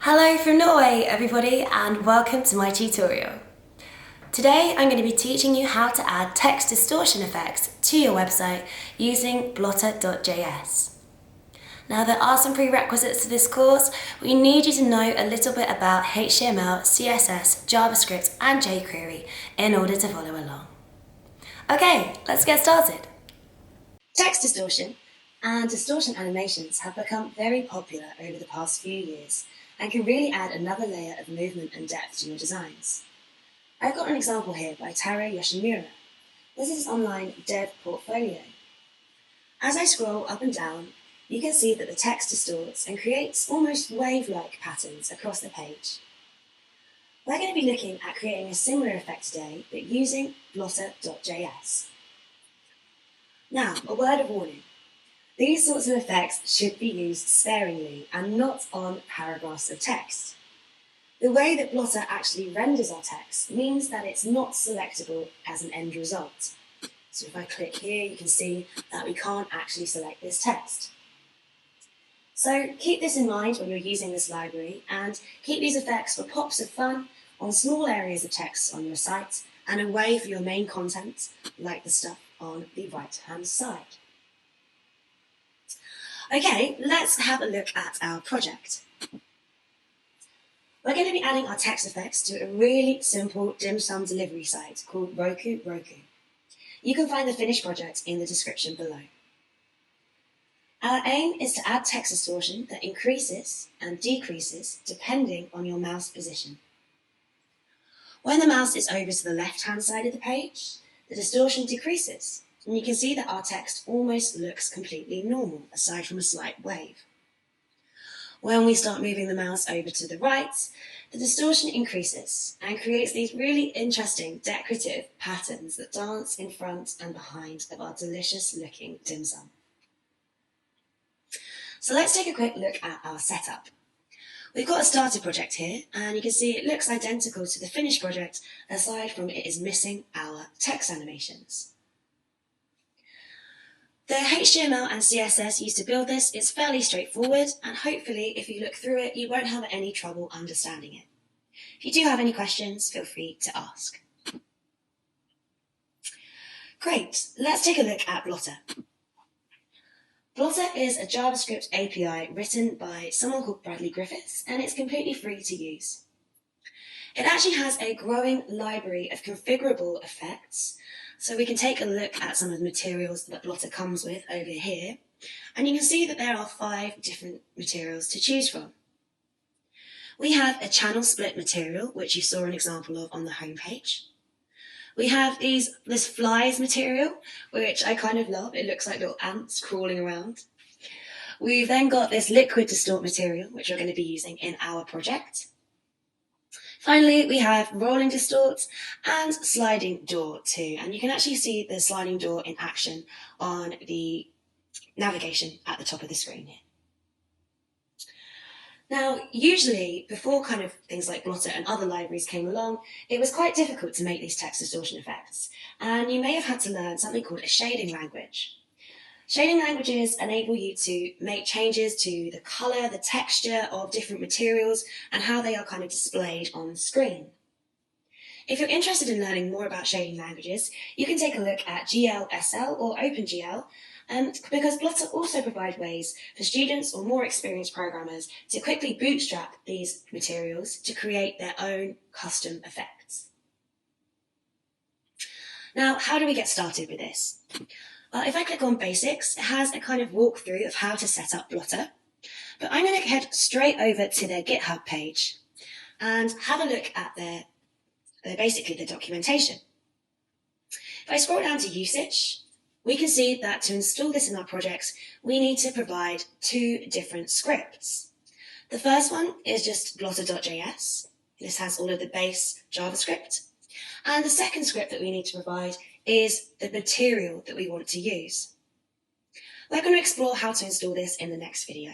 Hello from Norway, everybody, and welcome to my tutorial. Today I'm going to be teaching you how to add text distortion effects to your website using Blotter.js. Now there are some prerequisites to this course. We need you to know a little bit about HTML, CSS, JavaScript and jQuery in order to follow along. Okay, let's get started. Text distortion and distortion animations have become very popular over the past few years and can really add another layer of movement and depth to your designs. I've got an example here by Taro Yoshimura. This is his online dev portfolio. As I scroll up and down, you can see that the text distorts and creates almost wave-like patterns across the page. We're going to be looking at creating a similar effect today, but using Blotter.js. Now, a word of warning. These sorts of effects should be used sparingly and not on paragraphs of text. The way that Blotter actually renders our text means that it's not selectable as an end result. So if I click here, you can see that we can't actually select this text. So keep this in mind when you're using this library and keep these effects for pops of fun on small areas of text on your site and away from your main content, like the stuff on the right-hand side. Okay, let's have a look at our project. We're going to be adding our text effects to a really simple dim sum delivery site called Roku. You can find the finished project in the description below. Our aim is to add text distortion that increases and decreases depending on your mouse position. When the mouse is over to the left-hand side of the page, the distortion decreases. And you can see that our text almost looks completely normal, aside from a slight wave. When we start moving the mouse over to the right, the distortion increases and creates these really interesting decorative patterns that dance in front and behind of our delicious looking dim sum. So let's take a quick look at our setup. We've got a starter project here, and you can see it looks identical to the finished project, aside from it is missing our text animations. The HTML and CSS used to build this is fairly straightforward, and hopefully if you look through it, you won't have any trouble understanding it. If you do have any questions, feel free to ask. Great, let's take a look at Blotter. Blotter is a JavaScript API written by someone called Bradley Griffiths, and it's completely free to use. It actually has a growing library of configurable effects, so we can take a look at some of the materials that Blotter comes with over here, and you can see that there are 5 different materials to choose from. We have a channel split material, which you saw an example of on the homepage. We have this flies material, which I kind of love. It looks like little ants crawling around. We've then got this liquid distort material, which we're going to be using in our project. Finally, we have rolling distort and sliding door too, and you can actually see the sliding door in action on the navigation at the top of the screen here. Now, usually, before kind of things like Blotter and other libraries came along, it was quite difficult to make these text distortion effects, and you may have had to learn something called a shading language. Shading languages enable you to make changes to the colour, the texture of different materials, and how they are kind of displayed on the screen. If you're interested in learning more about shading languages, you can take a look at GLSL or OpenGL, because Blotter also provides ways for students or more experienced programmers to quickly bootstrap these materials to create their own custom effects. Now, how do we get started with this? Well, if I click on Basics, it has a kind of walkthrough of how to set up Blotter, but I'm going to head straight over to their GitHub page and have a look at basically the documentation. If I scroll down to usage, we can see that to install this in our projects, we need to provide 2 different scripts. The first one is just Blotter.js. This has all of the base JavaScript. And the second script that we need to provide is the material that we want to use. We're going to explore how to install this in the next video.